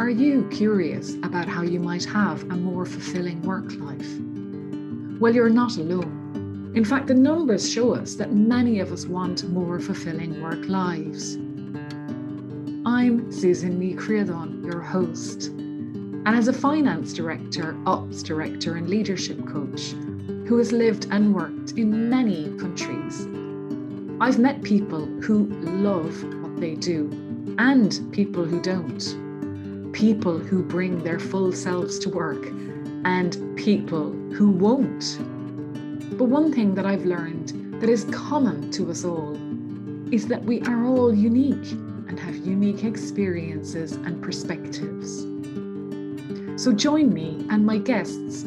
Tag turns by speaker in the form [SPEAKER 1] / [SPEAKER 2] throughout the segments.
[SPEAKER 1] Are you curious about how you might have a more fulfilling work life? Well, you're not alone. In fact, the numbers show us that many of us want more fulfilling work lives. I'm Susan Ní Creadán, your host, and as a finance director, ops director and leadership coach who has lived and worked in many countries, I've met people who love what they do and people who don't. People who bring their full selves to work and people who won't. But one thing that I've learned that is common to us all is that we are all unique and have unique experiences and perspectives. So join me and my guests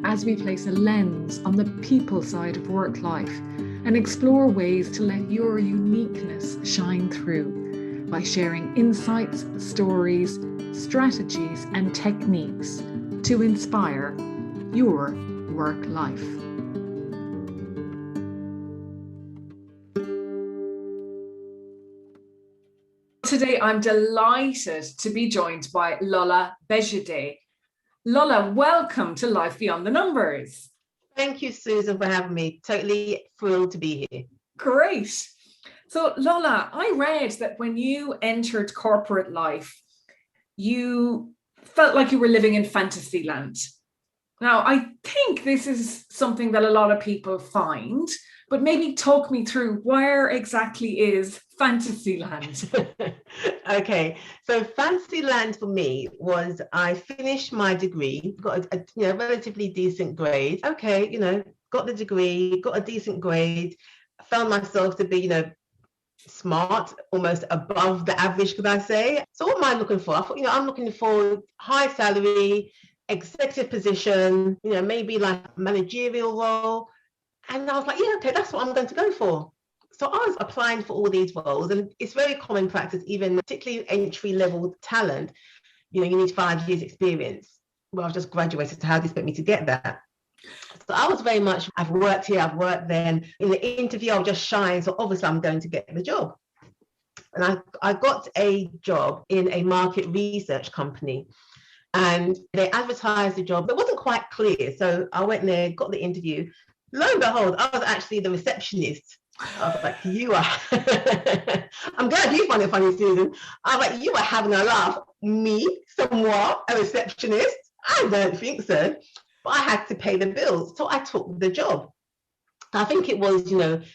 [SPEAKER 1] as we place a lens on the people side of work life and explore ways to let your uniqueness shine through by sharing insights, stories, strategies and techniques to inspire your work life. Today I'm delighted to be joined by Lola Béjidé. Lola, welcome to Life Beyond the Numbers.
[SPEAKER 2] Thank you, Susan, for having me. Totally thrilled to be here.
[SPEAKER 1] Great. So Lola, I read that when you entered corporate life, you felt like you were living in fantasy land. Now, I think this is something that a lot of people find, but maybe talk me through where exactly is fantasy land?
[SPEAKER 2] Okay, so fantasy land for me was I finished my degree, got a relatively decent grade. Okay, got the degree, got a decent grade, found myself to be, smart, almost above the average, could I say. So what am I looking for? I thought, I'm looking for high salary, executive position, maybe like a managerial role. And I was like, yeah, okay, that's what I'm going to go for. So I was applying for all these roles, and it's very common practice, even particularly entry-level talent, you need 5 years experience. Well, I've just graduated, so how do you expect me to get that? So I was very much, I've worked here, I've worked then. In the interview, I'll just shine. So obviously I'm going to get the job. And I got a job in a market research company, and they advertised the job. It wasn't quite clear. So I went there, got the interview. Lo and behold, I was actually the receptionist. I was like, you are, I'm glad you find it funny, Susan. I was like, you are having a laugh. Me, somewhat, a receptionist? I don't think so. But I had to pay the bills, so I took the job. I think it was,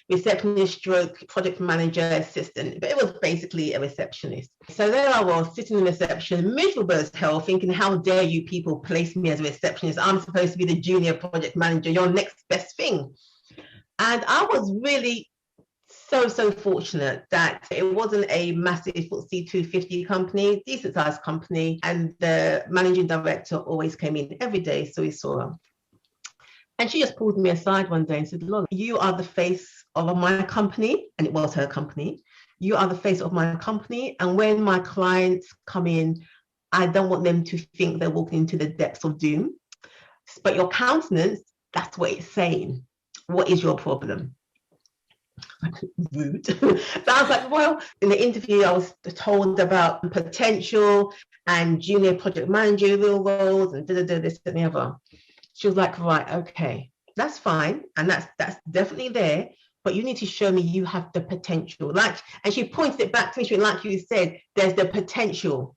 [SPEAKER 2] receptionist stroke project manager assistant, but it was basically a receptionist. So there I was, sitting in reception, miserable as hell, thinking, how dare you people place me as a receptionist? I'm supposed to be the junior project manager, your next best thing. And I was really so fortunate that it wasn't a massive FTSE 250 company, decent sized company, and the managing director always came in every day, so we saw her. And she just pulled me aside one day and said, Lola, you are the face of my company, and it was her company. You are the face of my company, and when my clients come in, I don't want them to think they're walking into the depths of doom. But your countenance, that's what it's saying. What is your problem? Rude. So I was like, well, in the interview, I was told about potential and junior project managerial roles and this and the other. She was like, right, okay, that's fine. And that's definitely there, but you need to show me you have the potential. And she pointed it back to me, like you said, there's the potential.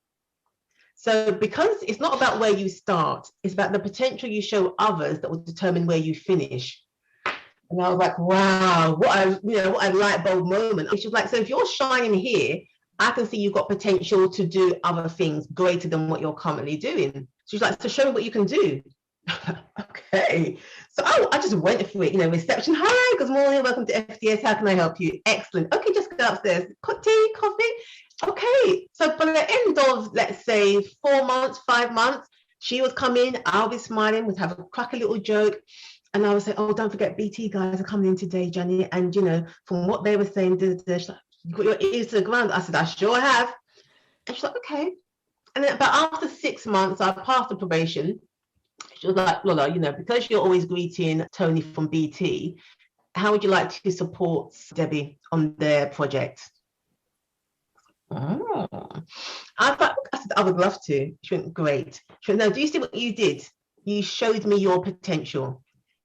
[SPEAKER 2] So because it's not about where you start, it's about the potential you show others that will determine where you finish. And I was like, wow, what a light bulb moment. And she was like, so if you're shining here, I can see you've got potential to do other things greater than what you're currently doing. She's like, so show me what you can do. Okay. So I just went through it, reception. Hi, good morning, welcome to FDS. How can I help you? Excellent. Okay, just go upstairs. Tea, coffee. Okay. So by the end of, let's say, 4 months, 5 months, she would come in, I'll be smiling, we'd have a crack a little joke. And I would say, oh, don't forget, BT guys are coming in today, Jenny. And, from what they were saying, she's like, you got your ears to the ground. I said, I sure have. And she's like, okay. And then, but after 6 months, I passed the probation. She was like, Lola, because you're always greeting Tony from BT, how would you like to support Debbie on their project? Oh. I said, I would love to. She went, great. She went, no, do you see what you did? You showed me your potential.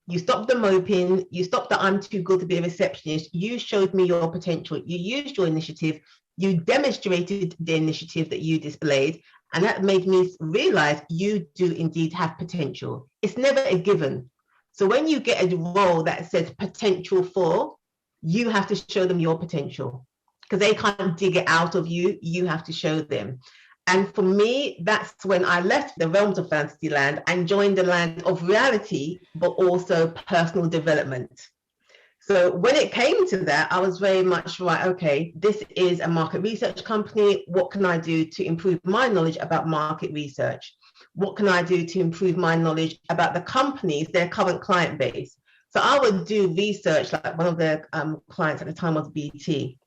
[SPEAKER 2] You stopped the moping. You stopped that I'm too good to be a receptionist. You showed me your potential. You used your initiative. You demonstrated the initiative that you displayed. And that made me realize you do indeed have potential. It's never a given. So when you get a role that says potential for, you have to show them your potential, because they can't dig it out of you. You have to show them. And for me, that's when I left the realms of fantasy land and joined the land of reality, but also personal development. So when it came to that, I was very much right, okay, this is a market research company. What can I do to improve my knowledge about market research? What can I do to improve my knowledge about the companies, their current client base? So I would do research, like one of their clients at the time was BT.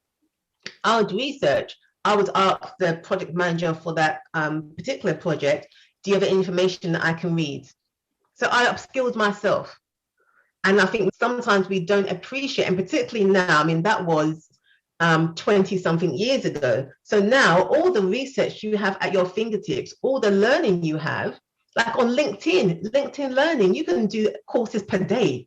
[SPEAKER 2] I would research. I would ask the project manager for that particular project, do you have any information that I can read? So I upskilled myself. And I think sometimes we don't appreciate, and particularly now, I mean, that was 20 something years ago. So now all the research you have at your fingertips, all the learning you have, like on LinkedIn Learning, you can do courses per day.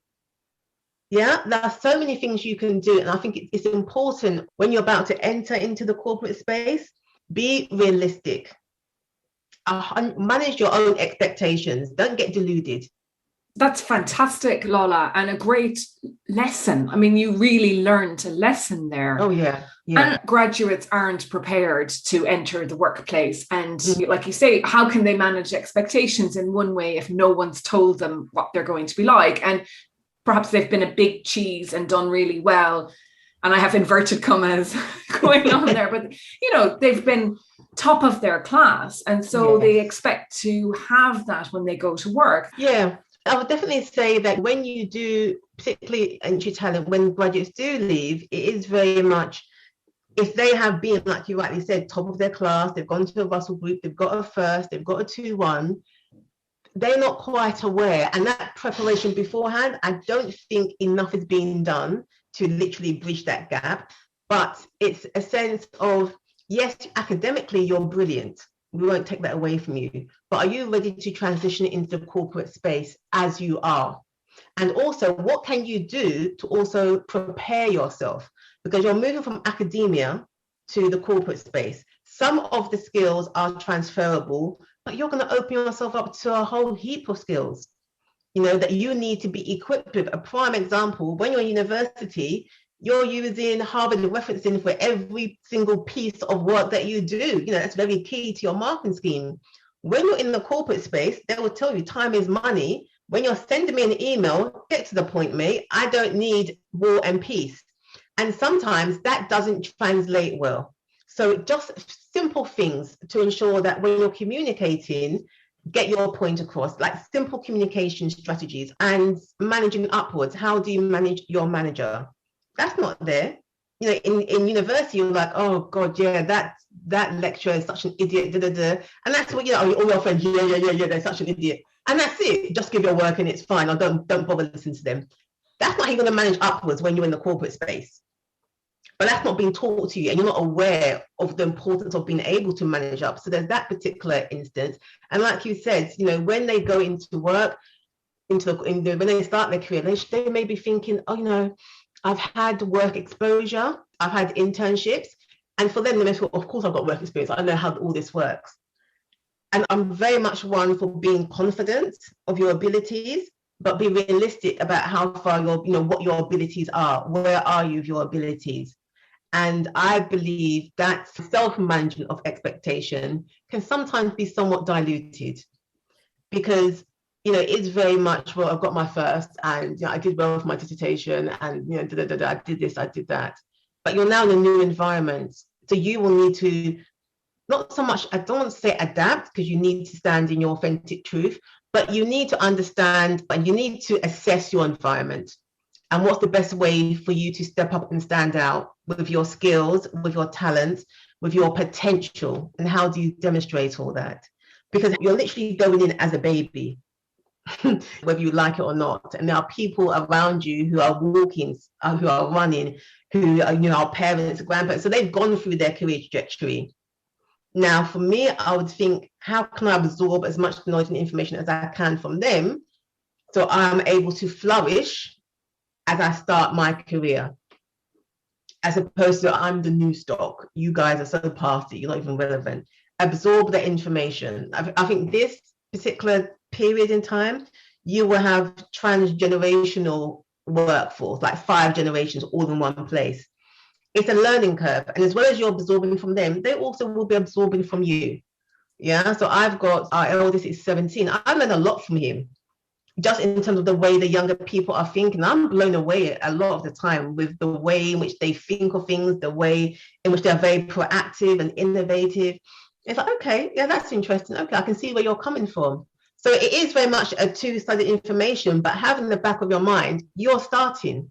[SPEAKER 2] Yeah, there are so many things you can do. And I think it's important when you're about to enter into the corporate space, be realistic. Manage your own expectations. Don't get deluded.
[SPEAKER 3] That's fantastic, Lola, and a great lesson. I mean, you really learned a lesson there.
[SPEAKER 2] Oh, yeah.
[SPEAKER 3] And graduates aren't prepared to enter the workplace. And like you say, how can they manage expectations in one way if no one's told them what they're going to be like? And perhaps they've been a big cheese and done really well. And I have inverted commas going on there, but, you know, they've been top of their class. And so they expect to have that when they go to work.
[SPEAKER 2] Yeah. I would definitely say that when you do, particularly entry talent, when graduates do leave, it is very much, if they have been, like you rightly said, top of their class, they've gone to a Russell group, they've got a first, they've got a 2-1, they're not quite aware. And that preparation beforehand, I don't think enough is being done to literally bridge that gap. But it's a sense of, yes, academically, you're brilliant. We won't take that away from you. But are you ready to transition into the corporate space as you are? And also, what can you do to also prepare yourself? Because you're moving from academia to the corporate space. Some of the skills are transferable, but you're going to open yourself up to a whole heap of skills, you know, that you need to be equipped with. A prime example, when you're in university, you're using Harvard referencing for every single piece of work that you do. You know, that's very key to your marketing scheme. When you're in the corporate space, they will tell you time is money. When you're sending me an email, get to the point, mate. I don't need war and peace. And sometimes that doesn't translate well. So just simple things to ensure that when you're communicating, get your point across, like simple communication strategies and managing upwards. How do you manage your manager? That's not there. You know, in university, you're like, oh God, yeah, that lecturer is such an idiot, and that's what, you know, all your friends, yeah, they're such an idiot, and that's it. Just give your work and it's fine. Or don't bother listening to them. That's not how you're going to manage upwards when you're in the corporate space. But that's not being taught to you, and you're not aware of the importance of being able to manage up. So there's that particular instance. And like you said, you know, when they go into work, when they start their career, they may be thinking, oh, you know, I've had work exposure, I've had internships, and for them, of course, I've got work experience. I know how all this works. And I'm very much one for being confident of your abilities, but be realistic about how far what your abilities are. Where are you with your abilities? And I believe that self-management of expectation can sometimes be somewhat diluted, because it's very much, well, I've got my first, and I did well for my dissertation, and I did this, I did that. But you're now in a new environment, so you will need to not so much, I don't want to say adapt, because you need to stand in your authentic truth, but you need to understand and you need to assess your environment and what's the best way for you to step up and stand out with your skills, with your talents, with your potential, and how do you demonstrate all that? Because you're literally going in as a baby, whether you like it or not. And there are people around you who are walking, who are running, who are, our parents, grandparents. So they've gone through their career trajectory. Now, for me, I would think, how can I absorb as much knowledge and information as I can from them so I'm able to flourish as I start my career? As opposed to, I'm the new stock. You guys are so past it, you're not even relevant. Absorb the information. I think this particular period in time, you will have transgenerational workforce, like 5 generations all in one place. It's a learning curve. And as well as you're absorbing from them, they also will be absorbing from you. Yeah. So I've got, our eldest is 17. I learned a lot from him, just in terms of the way the younger people are thinking. I'm blown away a lot of the time with the way in which they think of things, the way in which they're very proactive and innovative. It's like, okay, yeah, that's interesting. Okay, I can see where you're coming from. So it is very much a two-sided information, but having in the back of your mind, you're starting.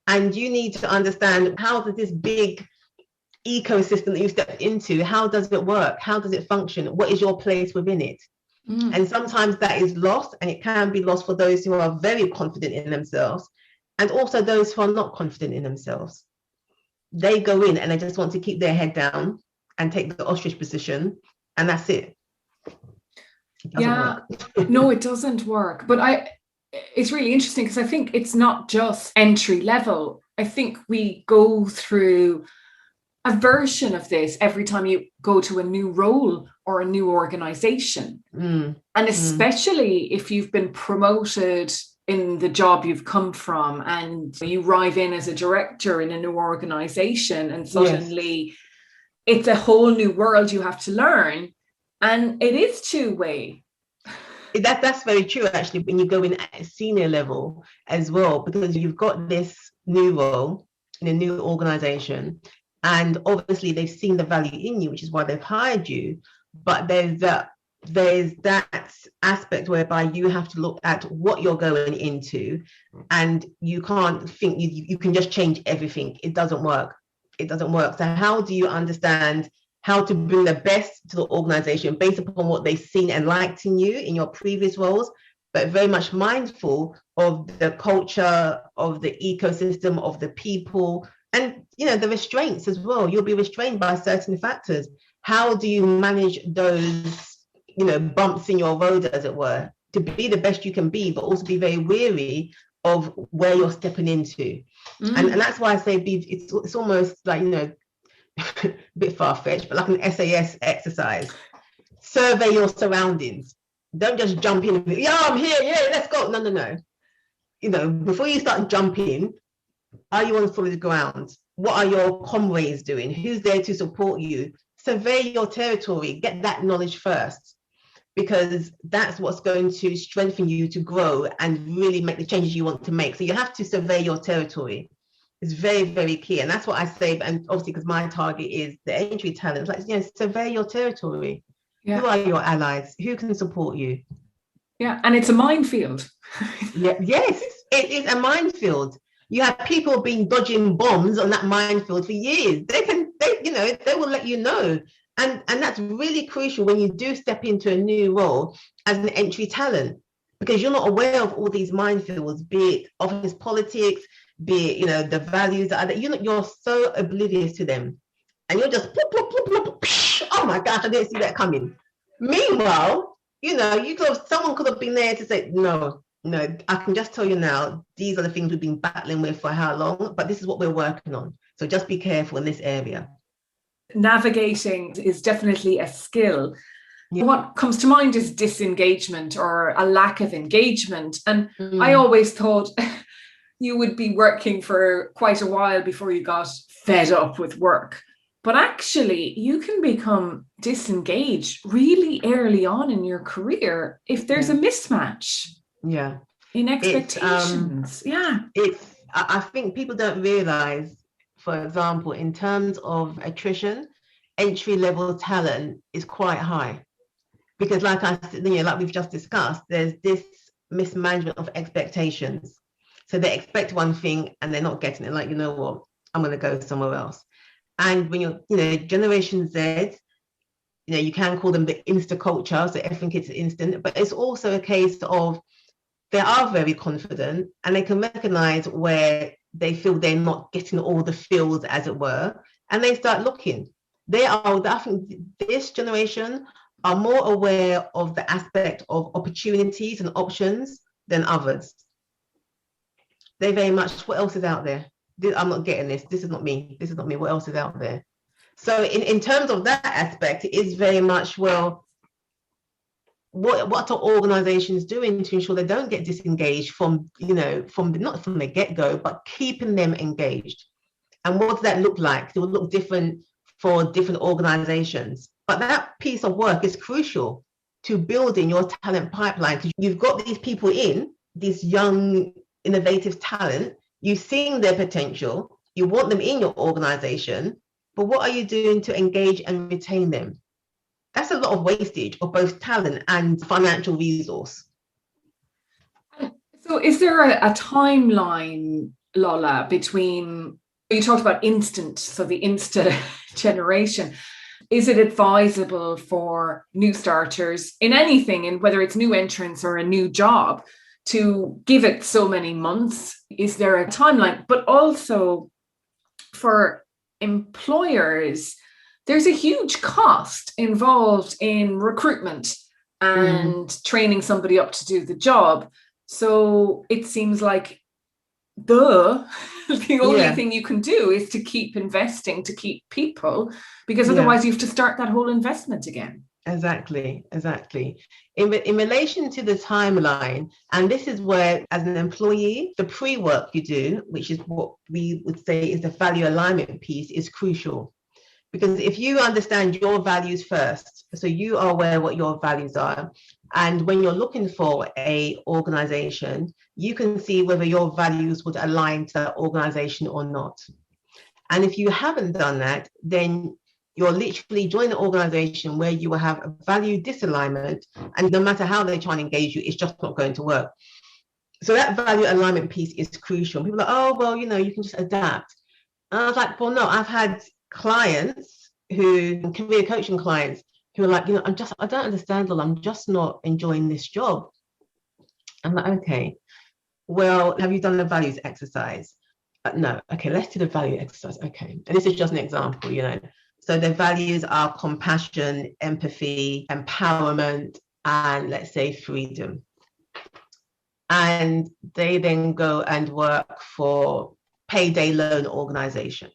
[SPEAKER 2] And you need to understand, how does this big ecosystem that you stepped into, how does it work? How does it function? What is your place within it? And sometimes that is lost, and it can be lost for those who are very confident in themselves, and also those who are not confident in themselves. They go in and they just want to keep their head down and take the ostrich position, and that's it.
[SPEAKER 3] Yeah, no, it doesn't work. But it's really interesting, because I think it's not just entry level. I think we go through a version of this every time you go to a new role or a new organization. And especially if you've been promoted in the job you've come from, and you arrive in as a director in a new organization, and suddenly it's a whole new world you have to learn. And it is two-way.
[SPEAKER 2] That's very true, actually, when you go in at a senior level as well, because you've got this new role in a new organization, and obviously they've seen the value in you, which is why they've hired you. But there's that aspect whereby you have to look at what you're going into, and you can't think you can just change everything. It doesn't work. It doesn't work. So how do you understand how to bring the best to the organization based upon what they've seen and liked in you in your previous roles, but very much mindful of the culture, of the ecosystem, of the people, and the restraints as well. You'll be restrained by certain factors. How do you manage those bumps in your road, as it were, to be the best you can be, but also be very wary of where you're stepping into? And that's why I say it's almost like a bit far-fetched, but like an SAS exercise. Survey your surroundings. Don't just jump in. Yeah, I'm here. Yeah, let's go. No. Before you start jumping, are you on solid ground? What are your comrades doing? Who's there to support you? Survey your territory. Get that knowledge first, because that's what's going to strengthen you to grow and really make the changes you want to make. So you have to survey your territory. It's very, very key. And that's what I say. And obviously, because my target is the entry talent, like, survey your territory. Yeah. Who are your allies? Who can support you?
[SPEAKER 3] Yeah. And it's a minefield.
[SPEAKER 2] Yes, it is a minefield. You have people been dodging bombs on that minefield for years. They will let you know. And that's really crucial when you do step into a new role as an entry talent, because you're not aware of all these minefields, be it office politics, be it, the values that are there. You're so oblivious to them. And you're just, plop, plop, plop, plop, psh, oh my gosh, I didn't see that coming. Meanwhile, someone could have been there to say, no, I can just tell you now, these are the things we've been battling with for how long, but this is what we're working on. So just be careful in this area.
[SPEAKER 3] Navigating is definitely a skill. Yeah. What comes to mind is disengagement, or a lack of engagement. And I always thought you would be working for quite a while before you got fed up with work. But actually, you can become disengaged really early on in your career if there's a mismatch.
[SPEAKER 2] Yeah.
[SPEAKER 3] In expectations.
[SPEAKER 2] I think people don't realize, for example, in terms of attrition, entry-level talent is quite high. Because like we've just discussed, there's this mismanagement of expectations. So they expect one thing and they're not getting it. Like, you know what, I'm going to go somewhere else. And when you're, Generation Z, you can call them the insta culture. So everything is instant, but it's also a case of they are very confident and they can recognize where they feel they're not getting all the feels, as it were, and they start looking. I think this generation are more aware of the aspect of opportunities and options than others. They very much, what else is out there? I'm not getting this. This is not me. This is not me. What else is out there? So in terms of that aspect, it is very much, well, what are organizations doing to ensure they don't get disengaged from, not from the get-go, but keeping them engaged? And what does that look like? It will look different for different organizations. But that piece of work is crucial to building your talent pipeline, because you've got these people in, these young, innovative talent, you've seen their potential, you want them in your organization, but what are you doing to engage and retain them? That's a lot of wastage of both talent and financial resource.
[SPEAKER 3] So is there a timeline, Lola, between, you talked about instant, so the Insta generation. Is it advisable for new starters in anything, and whether it's new entrants or a new job, to give it so many months? Is there a timeline? But also for employers, there's a huge cost involved in recruitment and training somebody up to do the job. So it seems like the only thing you can do is to keep investing, to keep people, because otherwise you have to start that whole investment again.
[SPEAKER 2] Exactly. In relation to the timeline, and this is where, as an employee, the pre-work you do, which is what we would say is the value alignment piece, is crucial. Because if you understand your values first, so you are aware what your values are, and when you're looking for a organization, you can see whether your values would align to that organization or not. And if you haven't done that, then you're literally joining an organization where you will have a value disalignment, and no matter how they try and engage you, it's just not going to work. So that value alignment piece is crucial. People are like, oh, well, you can just adapt. And I was like, well, no, I've had clients career coaching clients who are like, I don't understand, Lola, I'm just not enjoying this job. I'm like, okay, well, have you done the values exercise? No. Okay, let's do the value exercise. Okay, and this is just an example, So the values are compassion, empathy, empowerment, and let's say freedom. And they then go and work for payday loan organization.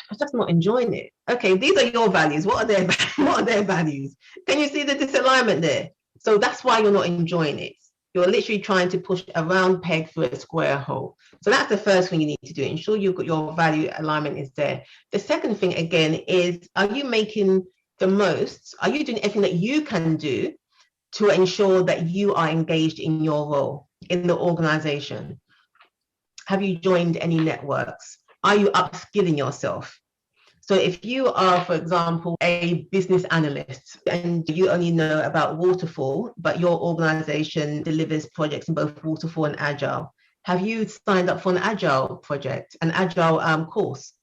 [SPEAKER 2] I'm just not enjoying it. Okay, these are your values. What are their values? Can you see the disalignment there? So that's why you're not enjoying it. You're literally trying to push a round peg through a square hole. So that's the first thing you need to do. Ensure you've got your value alignment is there. The second thing, again, is, are you making the most? Are you doing everything that you can do to ensure that you are engaged in your role in the organization? Have you joined any networks? Are you upskilling yourself? So if you are, for example, a business analyst and you only know about waterfall, but your organization delivers projects in both waterfall and agile, have you signed up for an agile project, an agile course?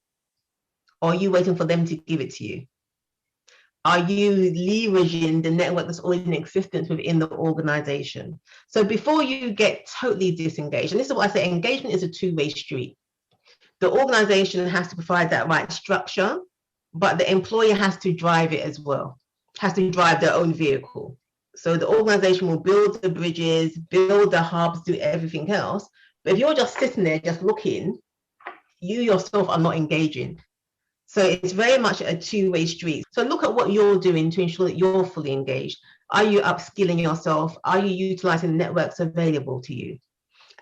[SPEAKER 2] Or are you waiting for them to give it to you? Are you leveraging the network that's already in existence within the organization? So before you get totally disengaged, and this is what I say, engagement is a two-way street. The organization has to provide that right structure, but the employer has to drive it as well, has to drive their own vehicle. So the organization will build the bridges, build the hubs, do everything else. But if you're just sitting there, just looking, you yourself are not engaging. So it's very much a two-way street. So look at what you're doing to ensure that you're fully engaged. Are you upskilling yourself? Are you utilizing networks available to you?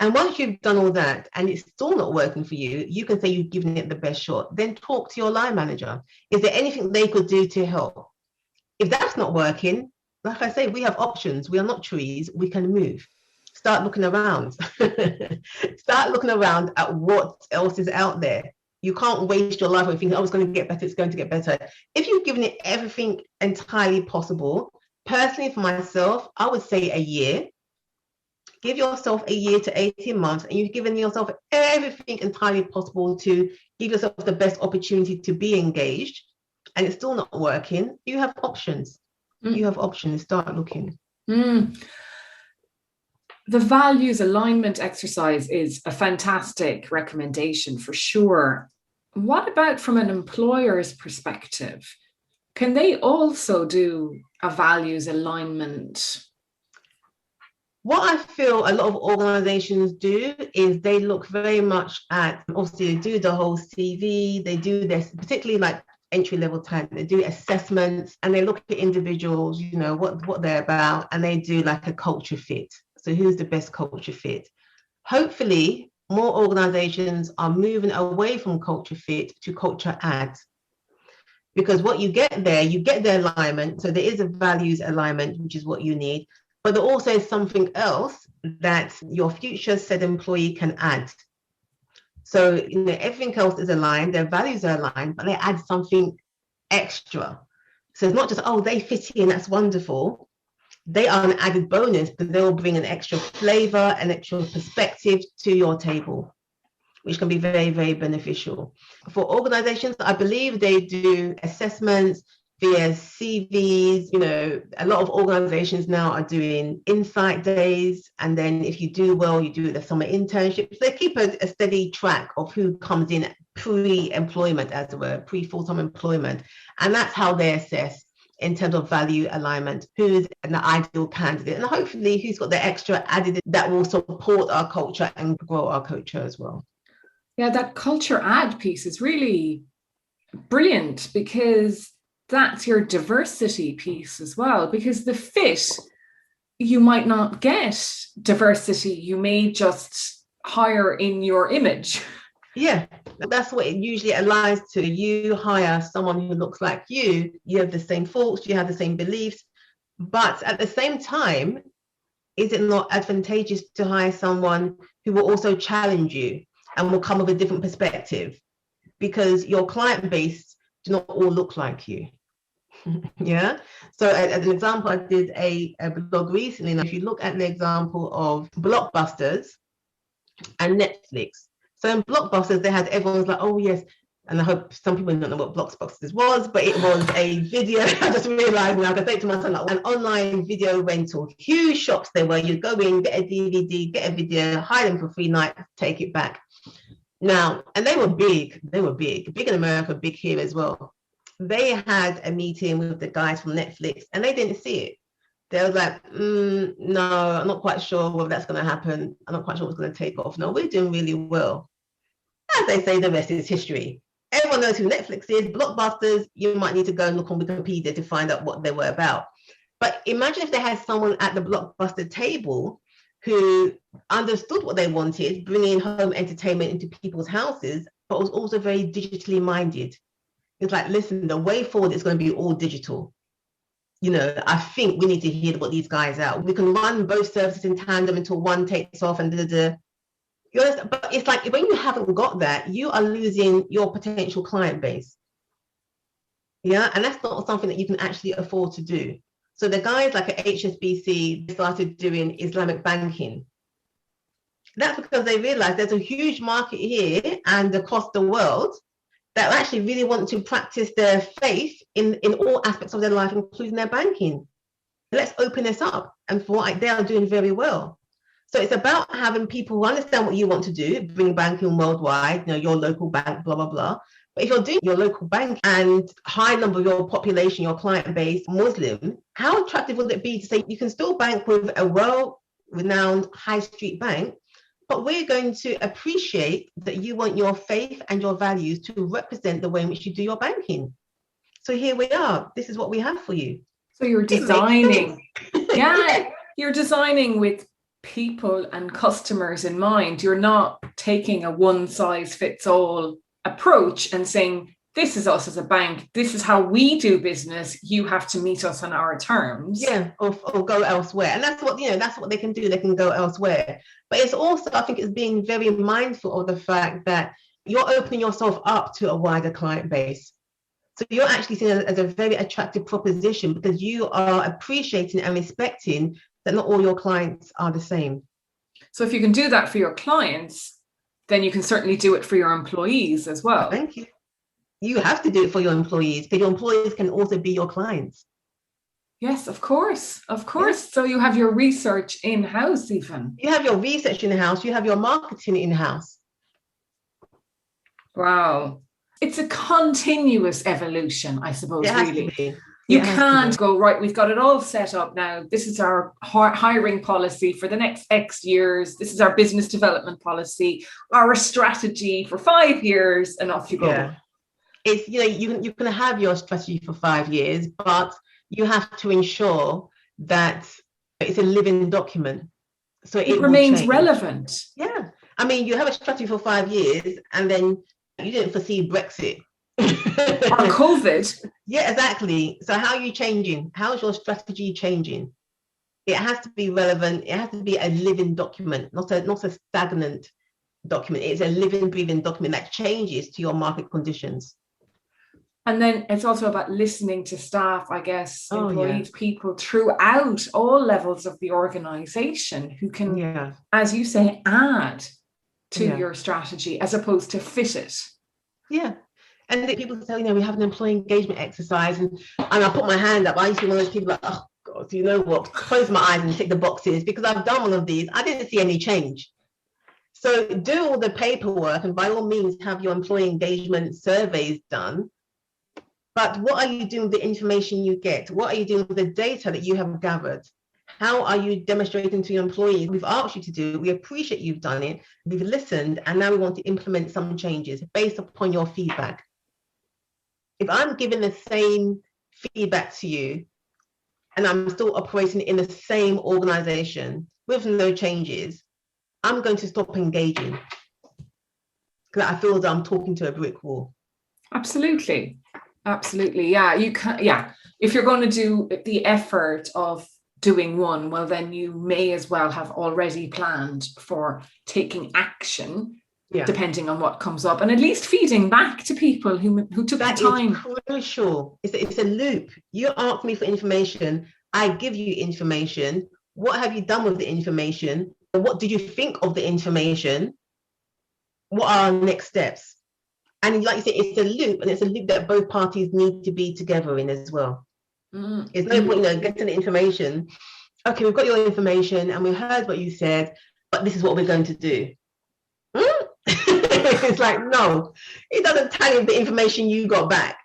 [SPEAKER 2] And once you've done all that and it's still not working for you, you can say you've given it the best shot. Then talk to your line manager. Is there anything they could do to help? If that's not working, like I say, we have options. We are not trees. We can move. Start looking around. Start looking around at what else is out there. You can't waste your life thinking, oh, it's going to get better. It's going to get better. If you've given it everything entirely possible, personally for myself, I would say a year. Give yourself a year to 18 months, and you've given yourself everything entirely possible to give yourself the best opportunity to be engaged, and it's still not working. You have options. You have options. Start looking.
[SPEAKER 3] The values alignment exercise is a fantastic recommendation for sure. What about from an employer's perspective? Can they also do a values alignment?
[SPEAKER 2] What I feel a lot of organizations do is they look very much at, obviously, they do the whole CV, they do this, particularly like entry-level talent, they do assessments and they look at individuals, you know, what they're about, and they do like a culture fit. So who's the best culture fit? Hopefully, more organizations are moving away from culture fit to culture add. Because what you get there, you get the alignment. So there is a values alignment, which is what you need. But there also is something else that your future said employee can add. So, you know, everything else is aligned, their values are aligned, but they add something extra. So it's not just, oh, they fit in, that's wonderful. They are an added bonus because they will bring an extra flavor, an extra perspective to your table, which can be very, very beneficial. For organizations, I believe they do assessments via CVs. You know, a lot of organizations now are doing insight days. And then if you do well, you do the summer internships. They keep a steady track of who comes in pre-employment, as it were, pre-full-time employment. And that's how they assess in terms of value alignment, who's an ideal candidate, and hopefully who's got the extra added that will support our culture and grow our culture as well.
[SPEAKER 3] Yeah, that culture add piece is really brilliant, because that's your diversity piece as well. Because the fit, you might not get diversity, you may just hire in your image.
[SPEAKER 2] Yeah, that's what it usually aligns to. You hire someone who looks like you have the same faults, you have the same beliefs, but at the same time, is it not advantageous to hire someone who will also challenge you and will come with a different perspective? Because your client base do not all look like you. Yeah. So as an example, I did a blog recently. Now, if you look at the example of Blockbusters and Netflix. So in Blockbusters, they had everyone's like, oh yes, and I hope some people don't know what Blockbusters was, but it was a video. I just realized now, I can say to my son, like, an online video rental. Huge shops they were. You go in, get a DVD, get a video, hire them for 3 nights, take it back. Now, and they were big in America, big here as well. They had a meeting with the guys from Netflix and they didn't see it. They were like, no, I'm not quite sure whether that's going to happen. I'm not quite sure what's going to take off. No, we're doing really well. As they say, the rest is history. Everyone knows who Netflix is. Blockbusters, you might need to go and look on Wikipedia to find out what they were about. But imagine if they had someone at the Blockbuster table who understood what they wanted, bringing home entertainment into people's houses, but was also very digitally minded. It's like, listen, the way forward is going to be all digital. You know, I think we need to hear what these guys out. We can run both services in tandem until one takes off and da-da-da. But it's like, when you haven't got that, you are losing your potential client base. Yeah, and that's not something that you can actually afford to do. So the guys like at HSBC started doing Islamic banking. That's because they realized there's a huge market here and across the world that actually really want to practice their faith in all aspects of their life, including their banking. Let's open this up. And for what they are doing very well. So it's about having people who understand what you want to do, bring banking worldwide, you know, your local bank, blah, blah, blah. But if you're doing your local bank and high number of your population, your client base, Muslim, how attractive would it be to say you can still bank with a well-renowned high street bank, but we're going to appreciate that you want your faith and your values to represent the way in which you do your banking. So here we are. This is what we have for you.
[SPEAKER 3] So you're designing. Yeah, you're designing with people and customers in mind. You're not taking a one-size-fits-all approach and saying, this is us as a bank, this is how we do business, you have to meet us on our terms.
[SPEAKER 2] Yeah, or go elsewhere. And that's what, you know, that's what they can do. They can go elsewhere. But it's also, I think, it's being very mindful of the fact that you're opening yourself up to a wider client base. So you're actually seen as a very attractive proposition because you are appreciating and respecting that not all your clients are the same.
[SPEAKER 3] So if you can do that for your clients, then you can certainly do it for your employees as well.
[SPEAKER 2] Thank you. You have to do it for your employees, because your employees can also be your clients.
[SPEAKER 3] Yes, of course. Of course. Yes. So you have your research in-house even.
[SPEAKER 2] You have your research in-house, you have your marketing in-house.
[SPEAKER 3] Wow. it's a continuous evolution, I suppose,
[SPEAKER 2] It has
[SPEAKER 3] really.
[SPEAKER 2] to be.
[SPEAKER 3] You can't go, right, we've got it all set up now. This is our hiring policy for the next X years. This is our business development policy, our strategy for 5 years, and off you go.
[SPEAKER 2] Yeah. It's, you can have your strategy for 5 years, but you have to ensure that it's a living document. So it
[SPEAKER 3] remains relevant.
[SPEAKER 2] Yeah. I mean, you have a strategy for 5 years and then you didn't foresee Brexit.
[SPEAKER 3] Or COVID.
[SPEAKER 2] Yeah, exactly. So how are you changing? How's your strategy changing? It has to be relevant. It has to be a living document, not a stagnant document. It's a living, breathing document that changes to your market conditions.
[SPEAKER 3] And then it's also about listening to staff, I guess, employees, people throughout all levels of the organization who can, as you say, add to your strategy as opposed to fit it.
[SPEAKER 2] Yeah. And people say, we have an employee engagement exercise, and I put my hand up. I used to be one of those people like, oh God, you know what? Close my eyes and tick the boxes, because I've done one of these. I didn't see any change. So do all the paperwork, and by all means have your employee engagement surveys done. But what are you doing with the information you get? What are you doing with the data that you have gathered? How are you demonstrating to your employees? We've asked you to do it. We appreciate you've done it. We've listened, and now we want to implement some changes based upon your feedback. If I'm giving the same feedback to you and I'm still operating in the same organization with no changes, I'm going to stop engaging because I feel that I'm talking to a brick wall.
[SPEAKER 3] Absolutely. Absolutely. Yeah. You can. Yeah. If you're going to do the effort of doing one, well, then you may as well have already planned for taking action. Yeah. Depending on what comes up, and at least feeding back to people who took the time.
[SPEAKER 2] That is crucial. It's a loop. You ask me for information, I give you information. What have you done with the information? What did you think of the information? What are our next steps? And like you say, it's a loop, and it's a loop that both parties need to be together in as well. It's no point, getting the information. Okay, we've got your information and we heard what you said, but this is what we're going to do. It's like, no, it doesn't tell you the information you got back.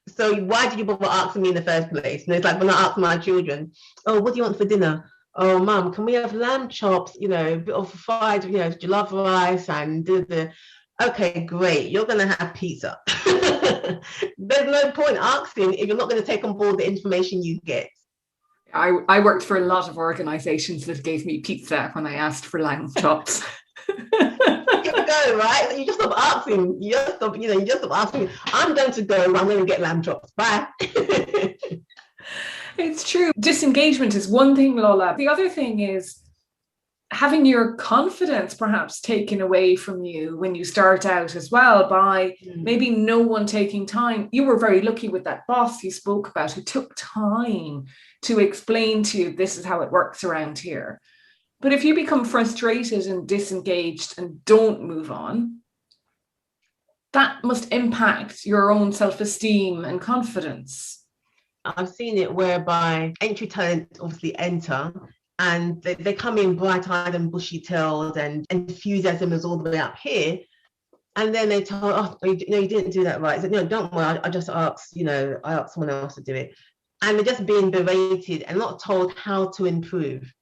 [SPEAKER 2] So why did you bother asking me in the first place? And it's like when I ask my children, oh, what do you want for dinner? Oh, mum, can we have lamb chops, a bit of fried, jollof rice and the. Okay, great. You're going to have pizza. There's no point asking if you're not going to take on board the information you get.
[SPEAKER 3] I worked for a lot of organizations that gave me pizza when I asked for lamb chops.
[SPEAKER 2] You go, right? You just stop asking. You just stop asking. I'm going to go. I'm going to get lamb chops. Bye.
[SPEAKER 3] It's true. Disengagement is one thing, Lola. The other thing is having your confidence perhaps taken away from you when you start out as well by maybe no one taking time. You were very lucky with that boss you spoke about who took time to explain to you, this is how it works around here. But if you become frustrated and disengaged and don't move on, that must impact your own self-esteem and confidence.
[SPEAKER 2] I've seen it whereby entry talent obviously enter and they come in bright-eyed and bushy-tailed and enthusiasm is all the way up here. And then they tell, oh, you didn't do that right. I said, no, don't worry, I just asked, I asked someone else to do it. And they're just being berated and not told how to improve.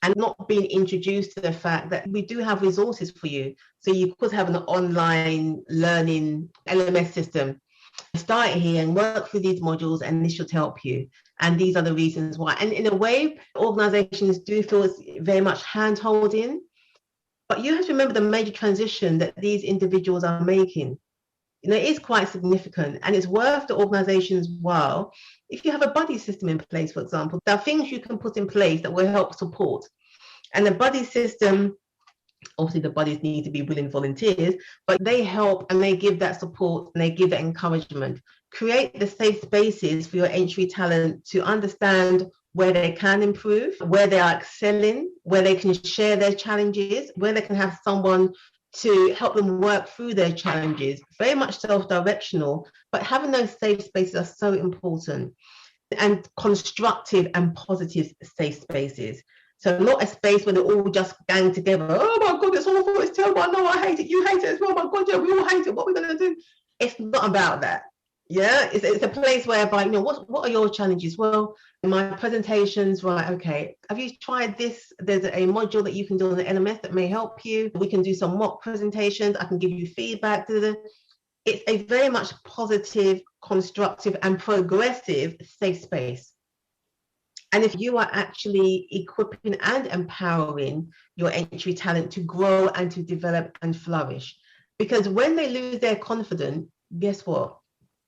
[SPEAKER 2] And not being introduced to the fact that we do have resources for you. So you could have an online learning LMS system. Start here and work through these modules and this should help you. And these are the reasons why. And in a way, organizations do feel it's very much hand-holding. But you have to remember the major transition that these individuals are making. It is quite significant, and it's worth the organization's while. If you have a buddy system in place, for example, there are things you can put in place that will help support. And the buddy system, obviously the buddies need to be willing volunteers, but they help and they give that support and they give that encouragement. Create the safe spaces for your entry talent to understand where they can improve, where they are excelling, where they can share their challenges, where they can have someone to help them work through their challenges. Very much self-directional, but having those safe spaces are so important, and constructive and positive safe spaces. So not a space where they all just gang together. Oh my God, it's awful, it's terrible. I know I hate it, you hate it as well. Oh my God, yeah, we all hate it. What are we going to do? It's not about that. Yeah, it's a place whereby, what are your challenges? Well, my presentations, right, okay. Have you tried this? There's a module that you can do on the LMS that may help you. We can do some mock presentations. I can give you feedback. It's a very much positive, constructive, and progressive safe space. And if you are actually equipping and empowering your entry talent to grow and to develop and flourish, because when they lose their confidence, guess what?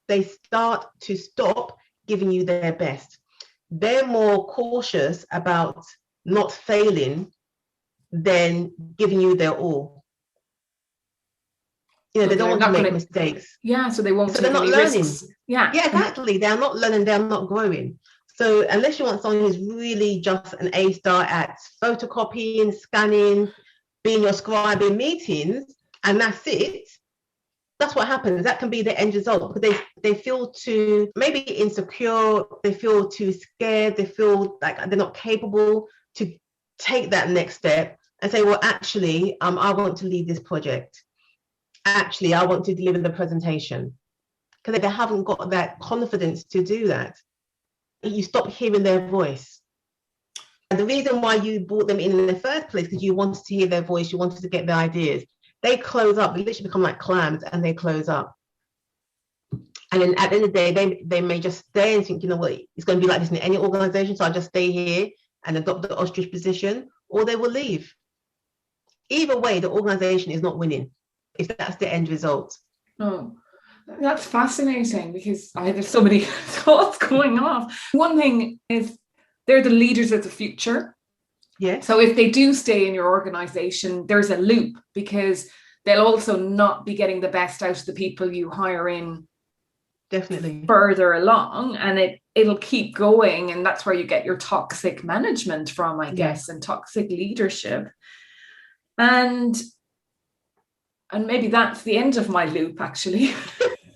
[SPEAKER 2] They start to stop giving you their best. They're more cautious about not failing than giving you their all. They don't want to make mistakes.
[SPEAKER 3] Yeah, so they won't.
[SPEAKER 2] So they're not learning.
[SPEAKER 3] Risks. Yeah,
[SPEAKER 2] exactly. They're not learning. They're not growing. So unless you want someone who's really just an A star at photocopying, scanning, being your scribe in meetings, and that's it. That's what happens. That can be the end result, because they feel too maybe insecure, they feel too scared, they feel like they're not capable to take that next step and say, well, actually, I want to lead this project. Actually, I want to deliver the presentation, because they haven't got that confidence to do that. You stop hearing their voice. And the reason why you brought them in the first place, because you wanted to hear their voice, you wanted to get their ideas. They close up. They literally become like clams, and they close up. And then at the end of the day, they may just stay and think, you know what, it's going to be like this in any organization, so I'll just stay here and adopt the ostrich position, or they will leave. Either way, the organization is not winning if that's the end result.
[SPEAKER 3] Oh, that's fascinating, because there's so many thoughts going off. One thing is they're the leaders of the future.
[SPEAKER 2] Yeah.
[SPEAKER 3] So if they do stay in your organization, there's a loop, because they'll also not be getting the best out of the people you hire in.
[SPEAKER 2] Definitely.
[SPEAKER 3] Further along, and it'll keep going, and that's where you get your toxic management from, I guess, and toxic leadership. And maybe that's the end of my loop, actually.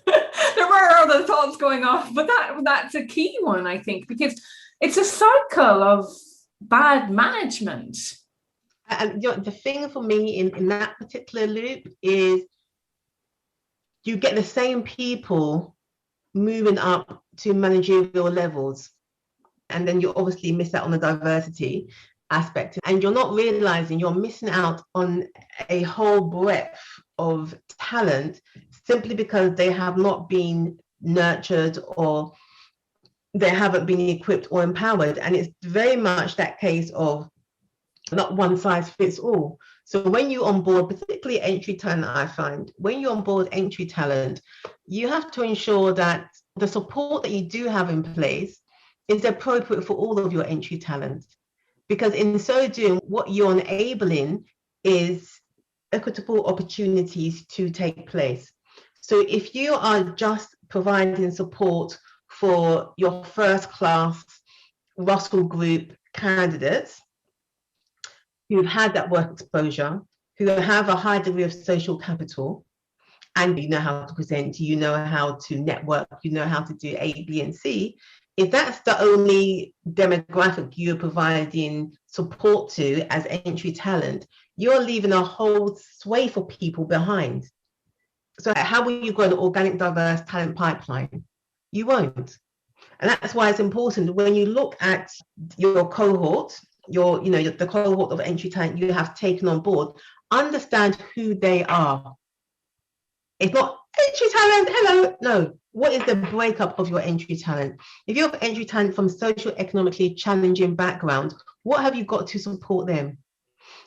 [SPEAKER 3] There were other thoughts going off, but that's a key one, I think, because it's a cycle of bad management.
[SPEAKER 2] And the thing for me in that particular loop is you get the same people moving up to managerial levels, and then you obviously miss out on the diversity aspect, and you're not realizing you're missing out on a whole breadth of talent simply because they have not been nurtured, or they haven't been equipped or empowered. And it's very much that case of not one size fits all. So when you onboard, particularly entry talent, I find when you onboard entry talent, you have to ensure that the support that you do have in place is appropriate for all of your entry talent. Because in so doing, what you're enabling is equitable opportunities to take place. So if you are just providing support for your first class Russell Group candidates who've had that work exposure, who have a high degree of social capital, and you know how to present, you know how to network, you know how to do A, B, and C, if that's the only demographic you're providing support to as entry talent, you're leaving a whole swathe of people behind. So how will you grow an organic, diverse talent pipeline? You won't. And that's why it's important when you look at your cohort, the cohort of entry talent you have taken on board, understand who they are. It's not entry talent, hello. No, what is the breakup of your entry talent? If you have entry talent from socio-economically challenging background, what have you got to support them?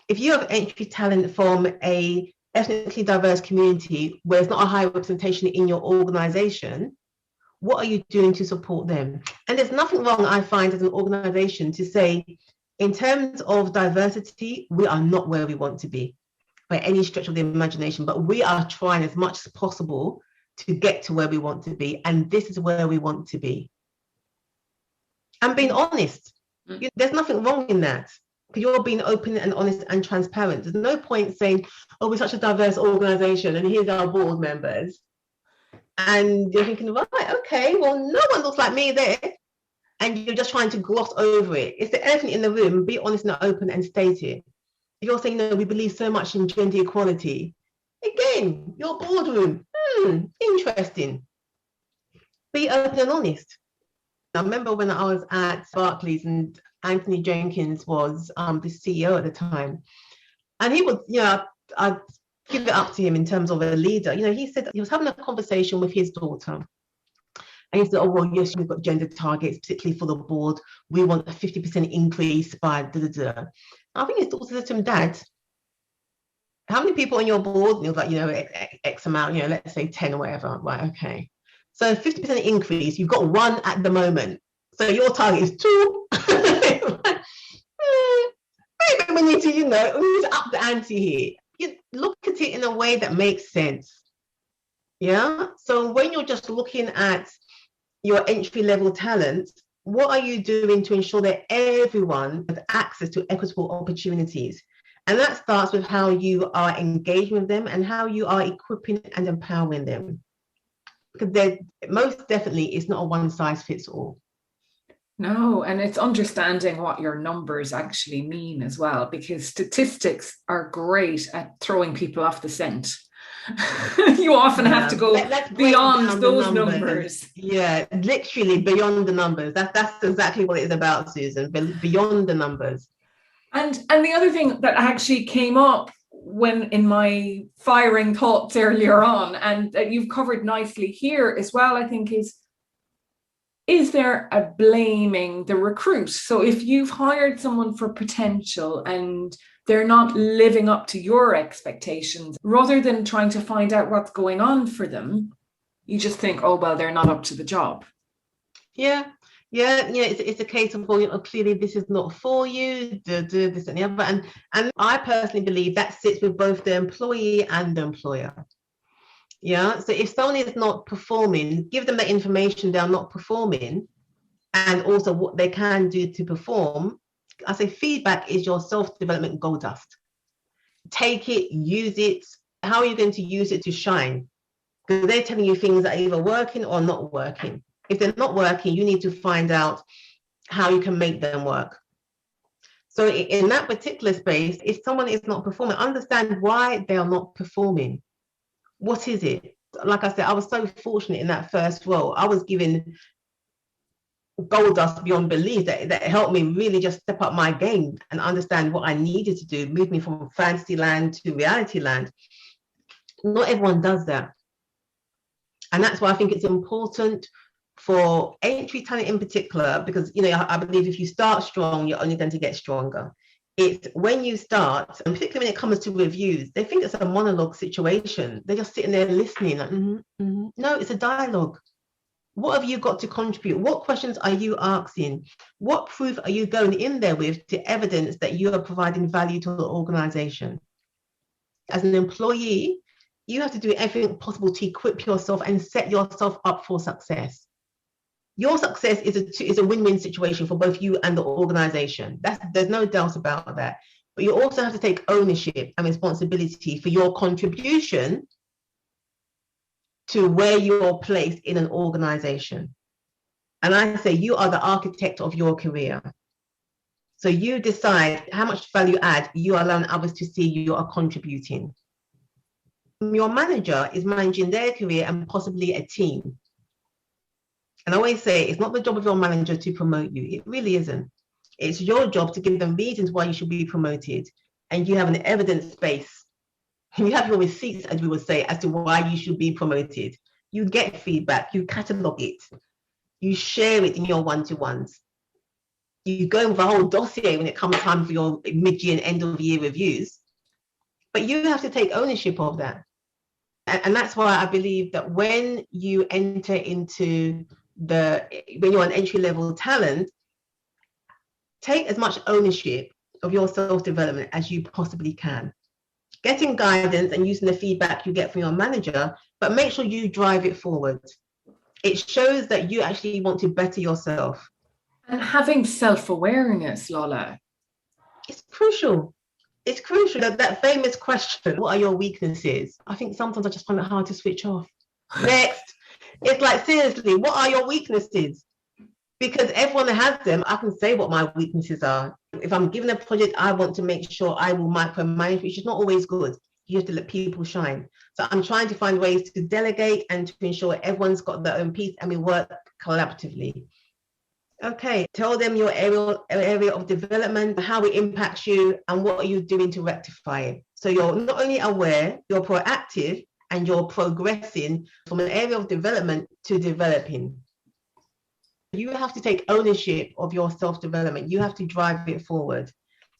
[SPEAKER 2] If you have entry talent from a ethnically diverse community where there's not a high representation in your organization, what are you doing to support them? And there's nothing wrong, I find, as an organization to say, in terms of diversity, we are not where we want to be by any stretch of the imagination, but we are trying as much as possible to get to where we want to be. And this is where we want to be. And being honest, there's nothing wrong in that. Because you're being open and honest and transparent. There's no point saying, oh, we're such a diverse organization and here's our board members. And you're thinking, right, okay, well, no one looks like me there. And you're just trying to gloss over it. It's the elephant in the room. Be honest and open and state it. If you're saying, no, we believe so much in gender equality, Again, your boardroom. Interesting. Be open and honest. I remember when I was at Barclays and Anthony Jenkins was the CEO at the time. And he was, I'd give it up to him in terms of a leader. He said he was having a conversation with his daughter. And he said, oh, well, yes, we've got gender targets, particularly for the board. We want a 50% increase by da-da-da. I think his daughter said to him, Dad, how many people on your board? And he was like, X amount, let's say 10 or whatever. Right, okay. So 50% increase, you've got 1 at the moment. So your target is 2. Maybe we need to, we need to up the ante here. You look at it in a way that makes sense. Yeah. So when you're just looking at your entry-level talent, what are you doing to ensure that everyone has access to equitable opportunities? And that starts with how you are engaging with them and how you are equipping and empowering them. Because most definitely it's not a one-size-fits-all.
[SPEAKER 3] No, and it's understanding what your numbers actually mean as well, because statistics are great at throwing people off the scent. You often have to go beyond those numbers.
[SPEAKER 2] Yeah, literally beyond the numbers. That's exactly what it is about, Susan, beyond the numbers.
[SPEAKER 3] And the other thing that actually came up when in my firing thoughts earlier on, and that you've covered nicely here as well, I think is there a blaming the recruit? So if you've hired someone for potential and they're not living up to your expectations, rather than trying to find out what's going on for them, you just think, oh, well, they're not up to the job.
[SPEAKER 2] Yeah. It's a case of, well, clearly this is not for you, do this and the other. And I personally believe that sits with both the employee and the employer. Yeah. So if someone is not performing, give them the information they're not performing and also what they can do to perform. I say feedback is your self-development gold dust. Take it, use it. How are you going to use it to shine? Because they're telling you things that are either working or not working. If they're not working, you need to find out how you can make them work. So in that particular space, if someone is not performing, understand why they are not performing. What is it? Like I said, I was so fortunate in that first role. I was given gold dust beyond belief that helped me really just step up my game and understand what I needed to do, move me from fantasy land to reality land. Not everyone does that. And that's why I think it's important for entry talent in particular, because, I believe if you start strong, you're only going to get stronger. It's when you start, and particularly when it comes to reviews, they think it's a monologue situation. They're just sitting there listening like, No, it's a dialogue. What have you got to contribute? What questions are you asking? What proof are you going in there with to evidence that you are providing value to the organization? As an employee, you have to do everything possible to equip yourself and set yourself up for success. Your success is a win-win situation for both you and the organization. There's no doubt about that. But you also have to take ownership and responsibility for your contribution to where you're placed in an organization. And I say you are the architect of your career. So you decide how much value add you are allowing others to see you are contributing. Your manager is managing their career and possibly a team. And I always say it's not the job of your manager to promote you. It really isn't. It's your job to give them reasons why you should be promoted. And you have an evidence base. You have your receipts, as we would say, as to why you should be promoted. You get feedback, you catalog it, you share it in your one-to-ones. You go with a whole dossier when it comes time for your mid-year and end-of-year reviews. But you have to take ownership of that. And that's why I believe that when you enter into when you're an entry-level talent, take as much ownership of your self-development as you possibly can. Getting guidance and using the feedback you get from your manager, but make sure you drive it forward. It shows that you actually want to better yourself.
[SPEAKER 3] And having self-awareness, Lola.
[SPEAKER 2] It's crucial. It's crucial that famous question, what are your weaknesses? I think sometimes I just find it hard to switch off. Next. It's like, seriously, what are your weaknesses? Because everyone has them. I can say what my weaknesses are. If I'm given a project, I want to make sure I will micromanage, which is not always good. you have to let people shine. So I'm trying to find ways to delegate and to ensure everyone's got their own piece and we work collaboratively. Okay, tell them your area of development, how it impacts you, and what are you doing to rectify it. So you're not only aware, you're proactive, and you're progressing from an area of development to developing. You have to take ownership of your self-development. You have to drive it forward.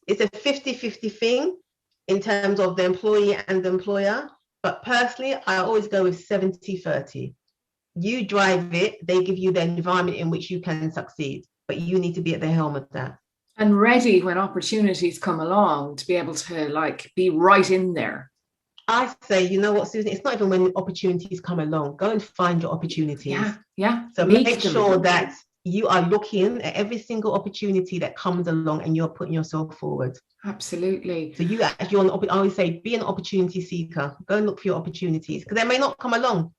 [SPEAKER 2] It's a 50-50 thing in terms of the employee and the employer. But personally, I always go with 70-30. You drive it, they give you the environment in which you can succeed, but you need to be at the helm of that.
[SPEAKER 3] And ready when opportunities come along to be able to like be right in there.
[SPEAKER 2] I say, you know what, Susan, it's not even when opportunities come along. Go and find your opportunities.
[SPEAKER 3] Yeah.
[SPEAKER 2] So make sure that you are looking at every single opportunity that comes along and you're putting yourself forward.
[SPEAKER 3] Absolutely.
[SPEAKER 2] So you actually, I always say, be an opportunity seeker. Go and look for your opportunities because they may not come along.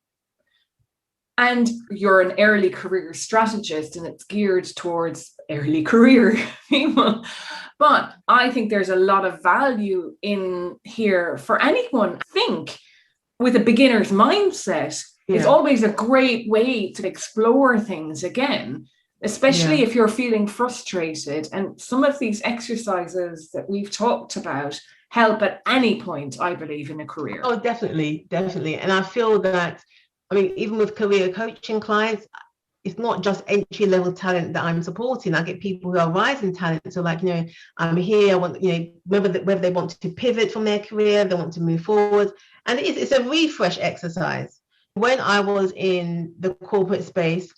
[SPEAKER 3] And you're an early career strategist and it's geared towards early career people. But I think there's a lot of value in here for anyone. I think with a beginner's mindset, it's always a great way to explore things again, especially if you're feeling frustrated. And some of these exercises that we've talked about help at any point, I believe, in a career.
[SPEAKER 2] Oh, definitely. And I feel that, I mean, even with career coaching clients, it's not just entry-level talent that I'm supporting. I get people who are rising talent. So like, I'm here, I want, whether they want to pivot from their career, they want to move forward. And it's a refresh exercise. When I was in the corporate space,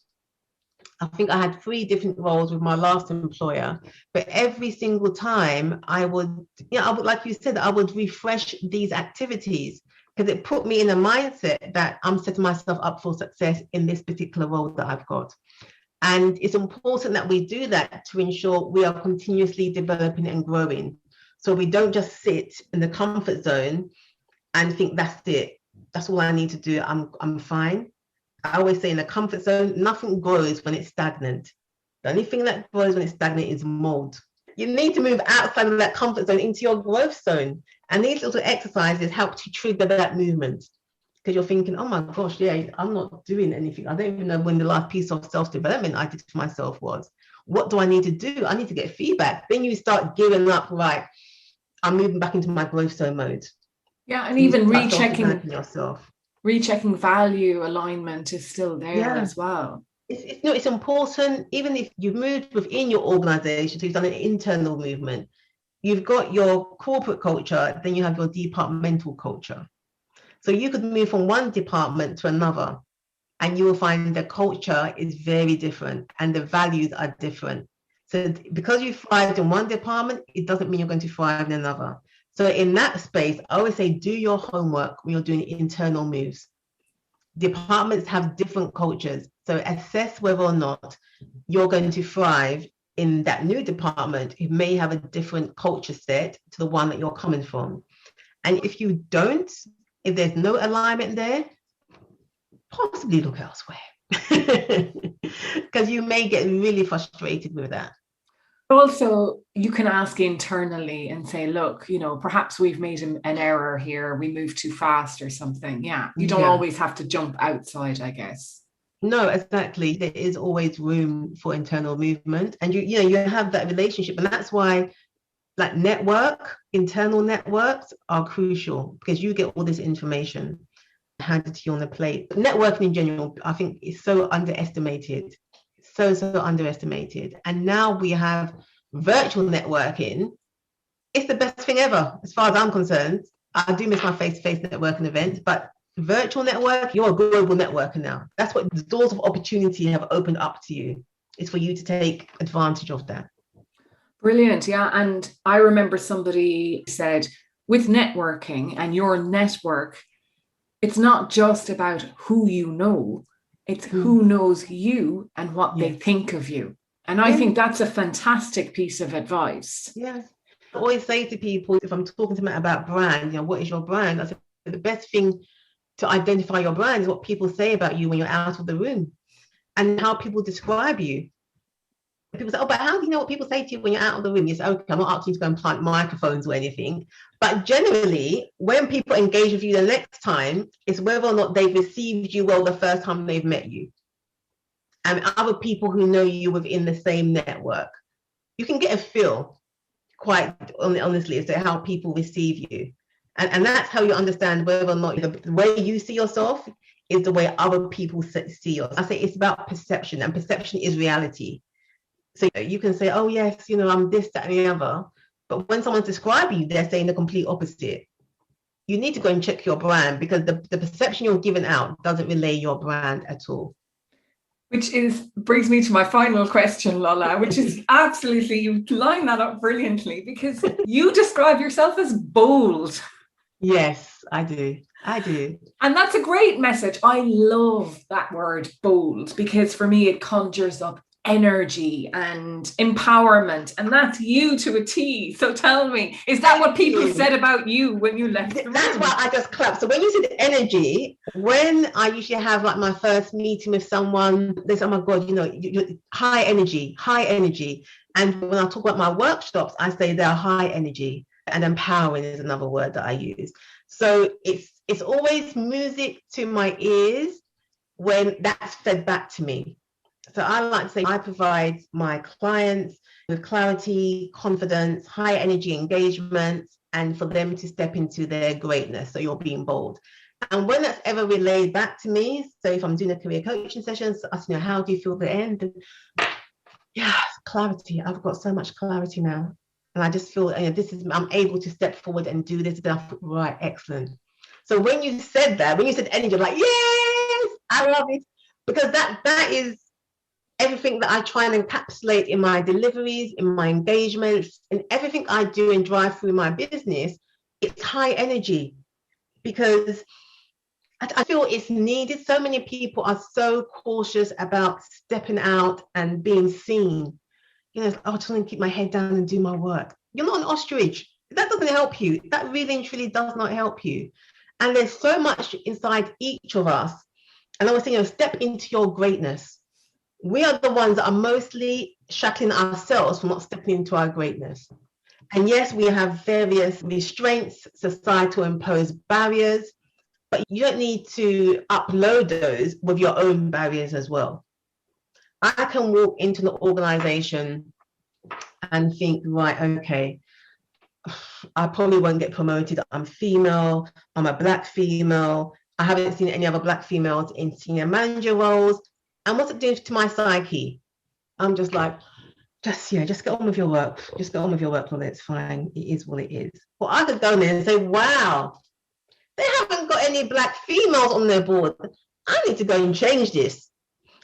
[SPEAKER 2] I think I had 3 different roles with my last employer, but every single time I would, like you said, I would refresh these activities because it put me in a mindset that I'm setting myself up for success in this particular role that I've got. And it's important that we do that to ensure we are continuously developing and growing. So we don't just sit in the comfort zone and think that's it. That's all I need to do. I'm fine. I always say in a comfort zone, nothing grows when it's stagnant. The only thing that grows when it's stagnant is mold. You need to move outside of that comfort zone into your growth zone. And these little exercises help to trigger that movement. Because you're thinking, oh my gosh, I'm not doing anything. I don't even know when the last piece of self-development I did for myself was. What do I need to do? I need to get feedback. Then you start gearing up, right? I'm moving back into my growth zone mode.
[SPEAKER 3] Yeah, and even rechecking
[SPEAKER 2] yourself.
[SPEAKER 3] Rechecking value alignment is still there as well.
[SPEAKER 2] It's important, even if you've moved within your organization, so you've done an internal movement, you've got your corporate culture, then you have your departmental culture. So you could move from one department to another, and you will find the culture is very different and the values are different. So because you thrived in one department, it doesn't mean you're going to thrive in another. So in that space, I always say, do your homework when you're doing internal moves. Departments have different cultures. So assess whether or not you're going to thrive in that new department. It may have a different culture set to the one that you're coming from. And if you don't, if there's no alignment there, possibly look elsewhere. Because you may get really frustrated with that.
[SPEAKER 3] Also, you can ask internally and say, look, perhaps we've made an error here. We moved too fast or something. Yeah, you don't always have to jump outside, I guess.
[SPEAKER 2] No, exactly. There is always room for internal movement. And you have that relationship. And that's why like internal networks are crucial because you get all this information handed to you on the plate. But networking in general, I think is so underestimated. So underestimated. And now we have virtual networking. It's the best thing ever, as far as I'm concerned. I do miss my face-to-face networking events, but virtual network, you're a global networker now. That's what the doors of opportunity have opened up to you. It's for you to take advantage of that.
[SPEAKER 3] Brilliant. Yeah. And I remember somebody said, with networking and your network, it's not just about who you know. It's who knows you and what they think of you. And I think that's a fantastic piece of advice.
[SPEAKER 2] Yes. I always say to people, if I'm talking to them about brand, what is your brand? I say the best thing to identify your brand is what people say about you when you're out of the room and how people describe you. People say, oh, but how do you know what people say to you when you're out of the room? You say, okay, I'm not asking you to go and plant microphones or anything. But generally, when people engage with you the next time, it's whether or not they've received you well the first time they've met you. And other people who know you within the same network. You can get a feel, quite honestly, as to how people receive you. And that's how you understand whether or not the way you see yourself is the way other people see yourself. I say it's about perception, and perception is reality. So you can say, oh, yes, I'm this, that, and the other. But when someone's describing you, they're saying the complete opposite. You need to go and check your brand, because the perception you're giving out doesn't relay your brand at all.
[SPEAKER 3] Which brings me to my final question, Lola, which is absolutely, you line that up brilliantly, because you describe yourself as bold.
[SPEAKER 2] Yes, I do.
[SPEAKER 3] And that's a great message. I love that word bold, because for me, it conjures up energy and empowerment, and that's you to a T. So tell me, is that what people said about you when you left the room?
[SPEAKER 2] That's why I just clapped. So when you said energy, when I usually have like my first meeting with someone, they say, oh my God, you're high energy. And when I talk about my workshops, I say they're high energy, and empowering is another word that I use. So it's always music to my ears when that's fed back to me. So I like to say I provide my clients with clarity, confidence, high energy engagement, and for them to step into their greatness. So you're being bold. And when that's ever relayed back to me, so if I'm doing a career coaching session, so I how do you feel at the end? And yeah, clarity. I've got so much clarity now. And I just feel I'm able to step forward and do this. Then I thought, right, excellent. So when you said that, when you said energy, I'm like, yes, I love it. Because that is everything that I try and encapsulate in my deliveries, in my engagements, and everything I do and drive through my business. It's high energy, because I feel it's needed. So many people are so cautious about stepping out and being seen. I just want to keep my head down and do my work. You're not an ostrich. That doesn't help you. That really and truly does not help you. And there's so much inside each of us. And I was saying, step into your greatness. We are the ones that are mostly shackling ourselves from not stepping into our greatness. And yes, we have various restraints, societal imposed barriers, but you don't need to upload those with your own barriers as well. I can walk into an organization and think, right, okay, I probably won't get promoted. I'm female, I'm a Black female. I haven't seen any other Black females in senior manager roles. And what's it doing to my psyche? I'm just like, just get on with your work. Just get on with your work, Lola. It's fine. It is what it is. Well, I could go in there and say, wow, they haven't got any Black females on their board. I need to go and change this.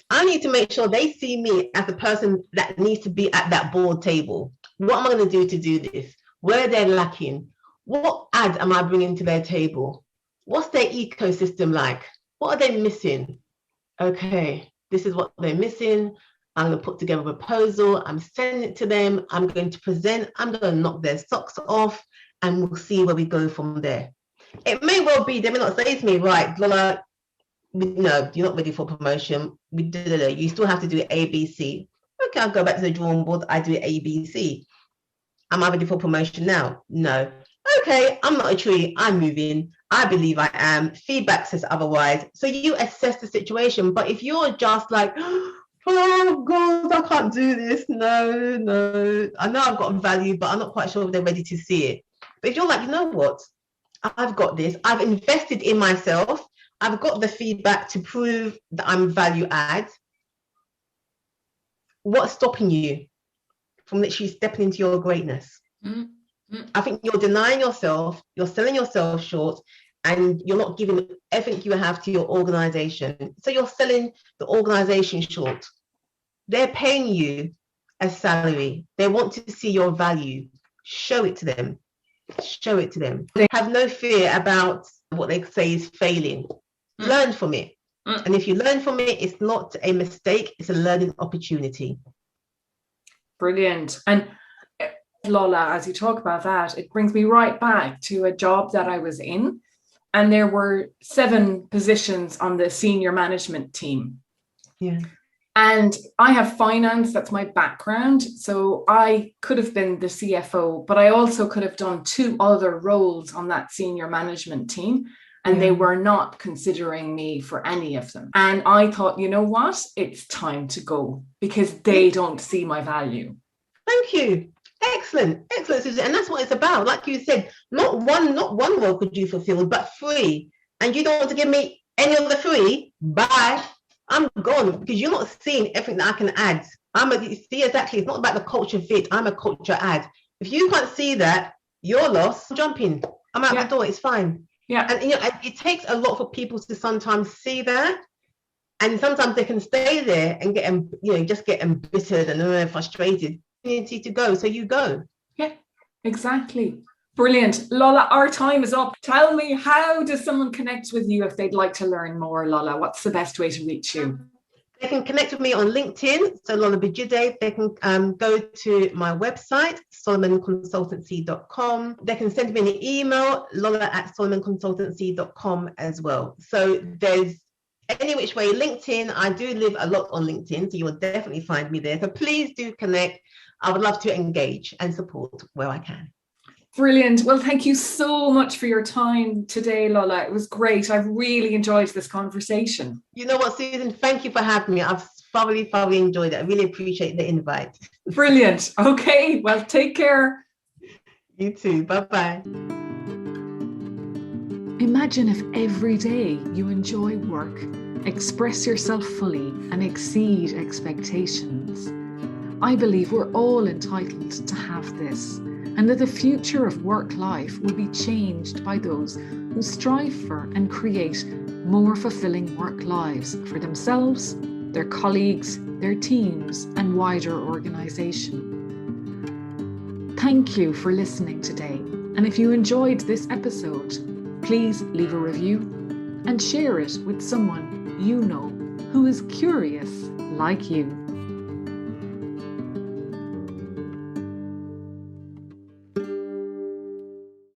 [SPEAKER 2] I need to make sure they see me as the person that needs to be at that board table. What am I going to do this? Where they're lacking? What ad am I bringing to their table? What's their ecosystem like? What are they missing? Okay, this is what they're missing. I'm going to put together a proposal. I'm sending it to them. I'm going to present. I'm going to knock their socks off, and we'll see where we go from there. It may well be, they may not say to me, right, Lola, no, you're not ready for promotion. You still have to do ABC. Okay, I'll go back to the drawing board. I do ABC. Am I ready for promotion now? No. Okay, I'm not a tree. I'm moving. I believe I am. Feedback says otherwise. So you assess the situation. But if you're just like, oh God, I can't do this. No. I know I've got value, but I'm not quite sure if they're ready to see it. But if you're like, you know what? I've got this. I've invested in myself. I've got the feedback to prove that I'm value add. What's stopping you from literally stepping into your greatness? Mm-hmm. I think you're denying yourself, you're selling yourself short, and you're not giving everything you have to your organization. So you're selling the organization short. They're paying you a salary. They want to see your value. Show it to them. Show it to them. They have no fear about what they say is failing. Learn from it. And if you learn from it, it's not a mistake, it's a learning opportunity.
[SPEAKER 3] Brilliant. And Lola, as you talk about that, it brings me right back to a job that I was in, and there were 7 positions on the senior management team.
[SPEAKER 2] Yeah.
[SPEAKER 3] And I have finance, that's my background. So I could have been the CFO, but I also could have done 2 other roles on that senior management team. And they were not considering me for any of them. And I thought, you know what? It's time to go because they don't see my value.
[SPEAKER 2] Thank you. Excellent, Susan. And that's what it's about. Like you said, not one role could you fulfill, but 3. And you don't want to give me any of the 3. Bye. I'm gone because you're not seeing everything that I can add. See, exactly. It's not about the culture fit. I'm a culture add. If you can't see that, you're lost. I'm jumping. I'm out the door. It's fine.
[SPEAKER 3] Yeah.
[SPEAKER 2] And it takes a lot for people to sometimes see that. And sometimes they can stay there and get embittered and frustrated. You need to go. So you go.
[SPEAKER 3] Yeah, exactly. Brilliant. Lola, our time is up. Tell me, how does someone connect with you if they'd like to learn more, Lola? What's the best way to reach you?
[SPEAKER 2] They can connect with me on LinkedIn, so Lola Béjidé. They can go to my website, solumanconsultancy.com. They can send me an email, lola@solumanconsultancy.com as well. So there's any which way. LinkedIn, I do live a lot on LinkedIn, so you will definitely find me there. So please do connect. I would love to engage and support where I can.
[SPEAKER 3] Brilliant. Well, thank you so much for your time today, Lola. It was great. I've really enjoyed this conversation.
[SPEAKER 2] You know what, Susan? Thank you for having me. I've thoroughly enjoyed it. I really appreciate the invite.
[SPEAKER 3] Brilliant. Okay. Well, take care.
[SPEAKER 2] You too. Bye-bye.
[SPEAKER 1] Imagine if every day you enjoy work, express yourself fully, and exceed expectations. I believe we're all entitled to have this, and that the future of work life will be changed by those who strive for and create more fulfilling work lives for themselves, their colleagues, their teams, and wider organisation. Thank you for listening today, and if you enjoyed this episode, please leave a review and share it with someone you know who is curious like you.